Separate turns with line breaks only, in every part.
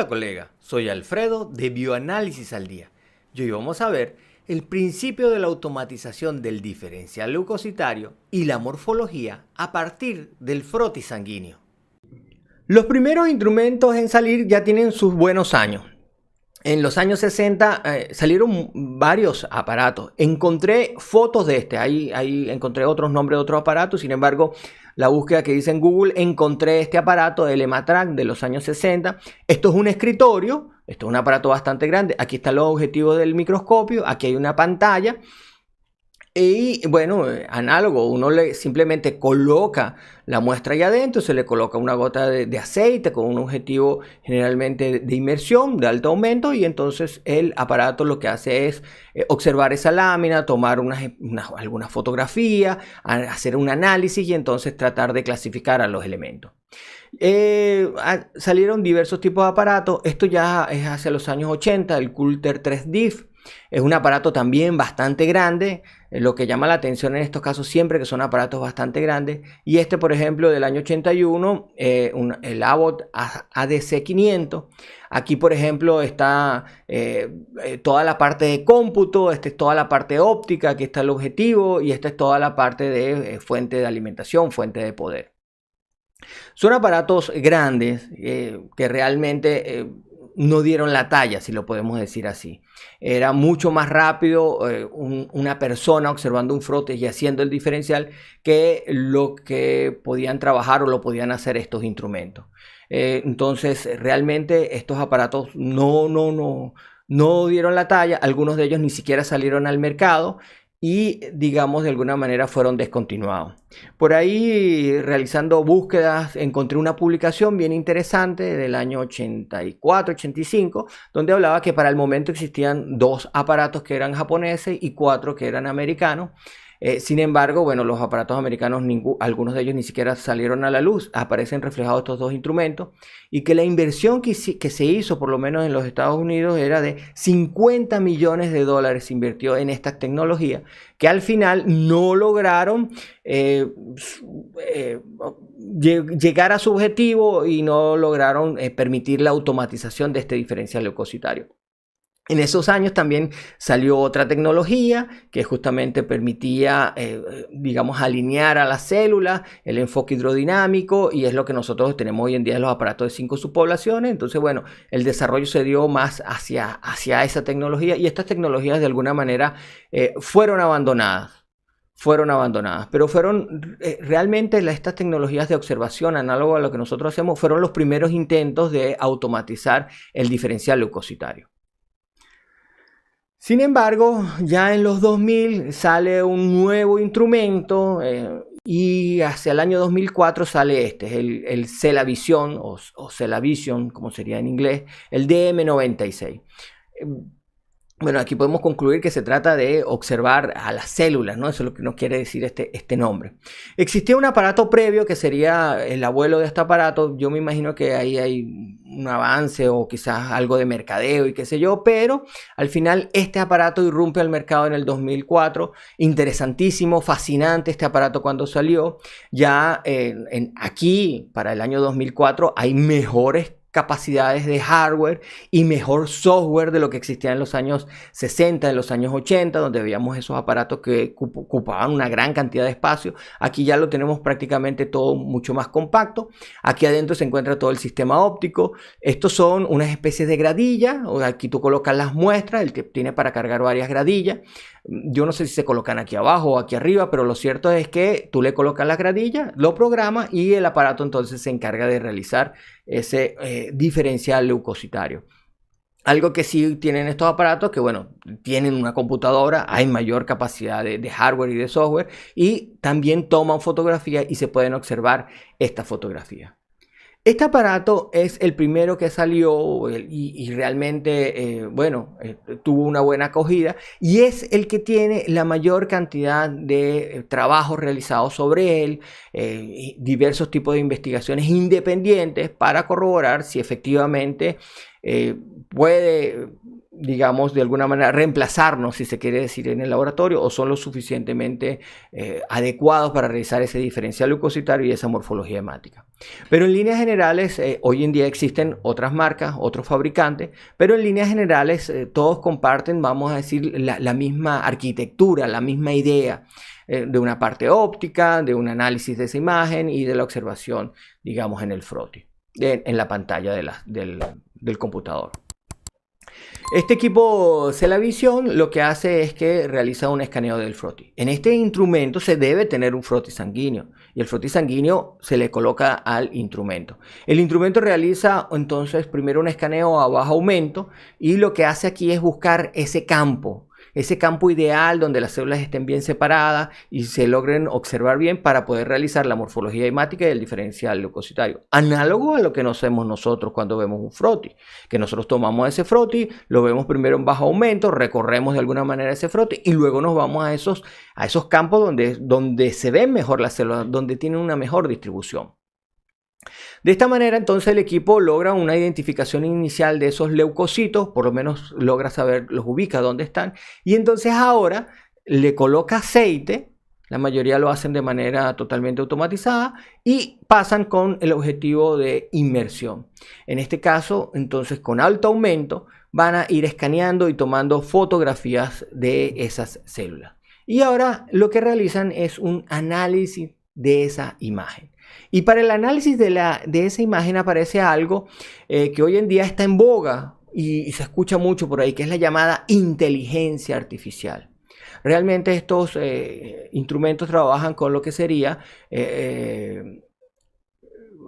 Hola colega, soy Alfredo de Bioanálisis al Día y hoy vamos a ver el principio de la automatización del diferencial leucocitario y la morfología a partir del frotis sanguíneo. Los primeros instrumentos en salir ya tienen sus buenos años. En los años 60 salieron varios aparatos. Encontré fotos de este, ahí encontré otros nombres de otros aparatos. Sin embargo, la búsqueda que hice en Google, encontré este aparato, el EMATRAC de los años 60. Esto es un escritorio, esto es un aparato bastante grande. Aquí están los objetivos del microscopio, aquí hay una pantalla. Y bueno, análogo, uno simplemente coloca la muestra ahí adentro, se le coloca una gota de aceite con un objetivo generalmente de inmersión, de alto aumento, y entonces el aparato lo que hace es observar esa lámina, tomar alguna fotografía, hacer un análisis y entonces tratar de clasificar a los elementos. Salieron diversos tipos de aparatos. Esto ya es hacia los años 80, el Coulter 3DIF. Es un aparato también bastante grande, lo que llama la atención en estos casos siempre que son aparatos bastante grandes. Y este, por ejemplo, del año 81, el Abbott ADC 500. Aquí, por ejemplo, está toda la parte de cómputo, esta es toda la parte óptica, aquí está el objetivo y esta es toda la parte de fuente de alimentación, fuente de poder. Son aparatos grandes que realmente no dieron la talla, si lo podemos decir así. Era mucho más rápido una persona observando un frotis y haciendo el diferencial que lo que podían trabajar o lo podían hacer estos instrumentos. Entonces, realmente estos aparatos no dieron la talla. Algunos de ellos ni siquiera salieron al mercado y, digamos, de alguna manera fueron descontinuados. Por ahí, realizando búsquedas, encontré una publicación bien interesante del año 84-85, donde hablaba que para el momento existían 2 aparatos que eran japoneses y 4 que eran americanos. Sin embargo, bueno, los aparatos americanos, algunos de ellos ni siquiera salieron a la luz. Aparecen reflejados estos 2 instrumentos y que la inversión que se hizo, por lo menos en los Estados Unidos, era de 50 millones de dólares se invirtió en esta tecnología, que al final no lograron llegar a su objetivo y no lograron permitir la automatización de este diferencial leucocitario. En esos años también salió otra tecnología que justamente permitía, digamos, alinear a las células, el enfoque hidrodinámico, y es lo que nosotros tenemos hoy en día en los aparatos de 5 subpoblaciones. Entonces, bueno, el desarrollo se dio más hacia esa tecnología y estas tecnologías de alguna manera fueron abandonadas. Pero fueron realmente estas tecnologías de observación, análogo a lo que nosotros hacemos, fueron los primeros intentos de automatizar el diferencial leucocitario. Sin embargo, ya en los 2000 sale un nuevo instrumento y hacia el año 2004 sale este, el CellaVision o CellaVision, como sería en inglés, el DM96. Bueno, aquí podemos concluir que se trata de observar a las células, ¿no? Eso es lo que nos quiere decir este nombre. Existía un aparato previo que sería el abuelo de este aparato. Yo me imagino que ahí hay un avance o quizás algo de mercadeo y qué sé yo, pero al final este aparato irrumpe al mercado en el 2004. Interesantísimo, fascinante este aparato cuando salió. Ya aquí, para el año 2004, hay mejores capacidades de hardware y mejor software de lo que existía en los años 60, en los años 80, donde veíamos esos aparatos que ocupaban una gran cantidad de espacio. Aquí ya lo tenemos prácticamente todo mucho más compacto. Aquí adentro se encuentra todo el sistema óptico. Estos son unas especies de gradillas. Aquí tú colocas las muestras, el que tiene para cargar varias gradillas. Yo no sé si se colocan aquí abajo o aquí arriba, pero lo cierto es que tú le colocas las gradillas, lo programas y el aparato entonces se encarga de realizar ese diferencial leucocitario. Algo que sí tienen estos aparatos, que bueno, tienen una computadora, hay mayor capacidad de hardware y de software, y también toman fotografías y se pueden observar esta fotografía. Este aparato es el primero que salió y realmente, bueno, tuvo una buena acogida y es el que tiene la mayor cantidad de trabajos realizados sobre él, diversos tipos de investigaciones independientes para corroborar si efectivamente puede digamos, de alguna manera reemplazarnos, si se quiere decir, en el laboratorio, o son lo suficientemente adecuados para realizar ese diferencial leucocitario y esa morfología hemática. Pero en líneas generales, hoy en día existen otras marcas, otros fabricantes, pero en líneas generales todos comparten, vamos a decir, la misma arquitectura, la misma idea de una parte óptica, de un análisis de esa imagen y de la observación, digamos, en el froti, en la pantalla del computador. Este equipo CellaVision lo que hace es que realiza un escaneo del froti. En este instrumento se debe tener un froti sanguíneo y el froti sanguíneo se le coloca al instrumento. El instrumento realiza entonces primero un escaneo a bajo aumento y lo que hace aquí es buscar ese campo ideal donde las células estén bien separadas y se logren observar bien para poder realizar la morfología hemática y el diferencial leucocitario. Análogo a lo que nos hacemos nosotros cuando vemos un froti, que nosotros tomamos ese froti, lo vemos primero en bajo aumento, recorremos de alguna manera ese froti y luego nos vamos a esos campos donde se ven mejor las células, donde tienen una mejor distribución. De esta manera, entonces, el equipo logra una identificación inicial de esos leucocitos, por lo menos logra saber, los ubica dónde están, y entonces ahora le coloca aceite, la mayoría lo hacen de manera totalmente automatizada, y pasan con el objetivo de inmersión. En este caso, entonces, con alto aumento, van a ir escaneando y tomando fotografías de esas células. Y ahora lo que realizan es un análisis de esa imagen. Y para el análisis de esa imagen aparece algo que hoy en día está en boga y se escucha mucho por ahí, que es la llamada inteligencia artificial. Realmente estos instrumentos trabajan con lo que sería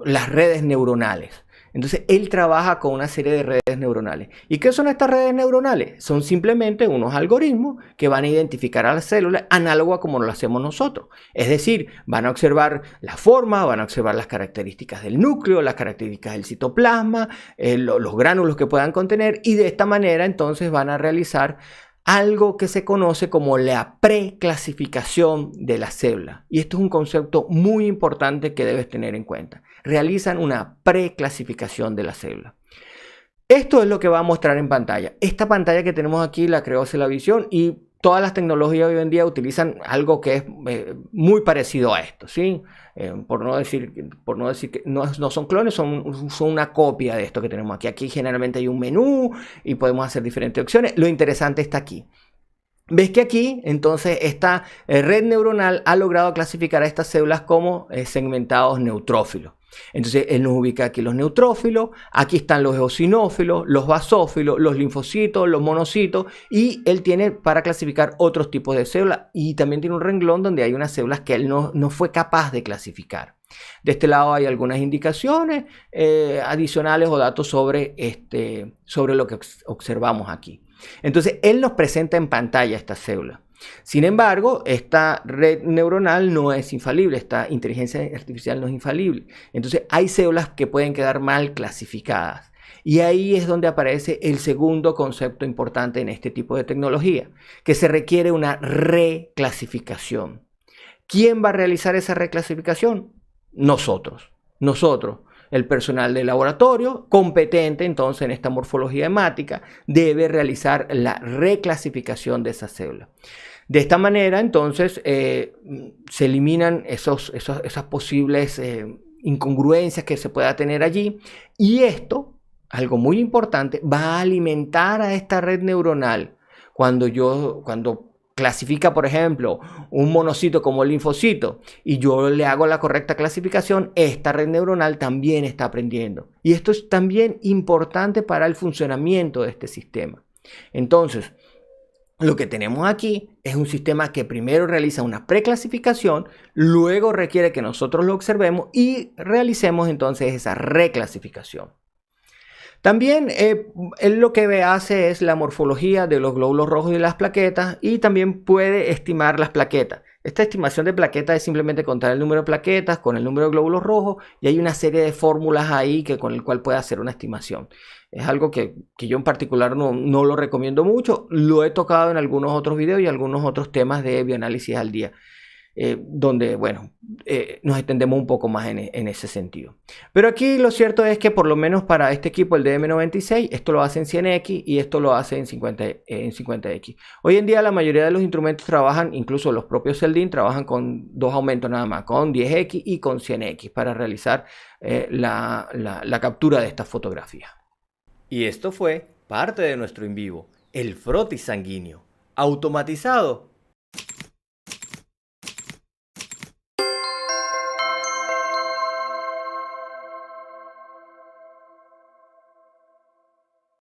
las redes neuronales. Entonces, él trabaja con una serie de redes neuronales. ¿Y qué son estas redes neuronales? Son simplemente unos algoritmos que van a identificar a las células análogo a como lo hacemos nosotros. Es decir, van a observar la forma, van a observar las características del núcleo, las características del citoplasma, los gránulos que puedan contener, y de esta manera entonces van a realizar algo que se conoce como la preclasificación de la célula. Y esto es un concepto muy importante que debes tener en cuenta. Realizan una preclasificación de la célula. Esto es lo que va a mostrar en pantalla. Esta pantalla que tenemos aquí la creó CellaVision y todas las tecnologías hoy en día utilizan algo que es muy parecido a esto, ¿sí? Por no decir que no son clones, son una copia de esto que tenemos aquí. Aquí generalmente hay un menú y podemos hacer diferentes opciones. Lo interesante está aquí. Ves que aquí, entonces, esta red neuronal ha logrado clasificar a estas células como segmentados neutrófilos. Entonces, él nos ubica aquí los neutrófilos, aquí están los eosinófilos, los basófilos, los linfocitos, los monocitos, y él tiene para clasificar otros tipos de células, y también tiene un renglón donde hay unas células que él no fue capaz de clasificar. De este lado hay algunas indicaciones adicionales o datos sobre lo que observamos aquí. Entonces, él nos presenta en pantalla esta célula. Sin embargo, esta red neuronal no es infalible, esta inteligencia artificial no es infalible. Entonces, hay células que pueden quedar mal clasificadas. Y ahí es donde aparece el segundo concepto importante en este tipo de tecnología, que se requiere una reclasificación. ¿Quién va a realizar esa reclasificación? Nosotros, el personal del laboratorio competente entonces en esta morfología hemática debe realizar la reclasificación de esa célula. De esta manera entonces se eliminan esas posibles incongruencias que se pueda tener allí, y esto, algo muy importante, va a alimentar a esta red neuronal cuando clasifica, por ejemplo, un monocito como el linfocito y yo le hago la correcta clasificación, esta red neuronal también está aprendiendo. Y esto es también importante para el funcionamiento de este sistema. Entonces, lo que tenemos aquí es un sistema que primero realiza una preclasificación, luego requiere que nosotros lo observemos y realicemos entonces esa reclasificación. También él lo que hace es la morfología de los glóbulos rojos y de las plaquetas, y también puede estimar las plaquetas. Esta estimación de plaquetas es simplemente contar el número de plaquetas con el número de glóbulos rojos, y hay una serie de fórmulas ahí con el cual puede hacer una estimación. Es algo que yo en particular no lo recomiendo mucho. Lo he tocado en algunos otros videos y algunos otros temas de bioanálisis al día. donde, bueno, nos extendemos un poco más en ese sentido. Pero aquí lo cierto es que por lo menos para este equipo, el DM96, esto lo hace en 100X y esto lo hace en 50X. Hoy en día la mayoría de los instrumentos trabajan, incluso los propios Celdin, trabajan con dos aumentos nada más, con 10X y con 100X para realizar la captura de estas fotografías. Y esto fue parte de nuestro en vivo, el frotis sanguíneo, automatizado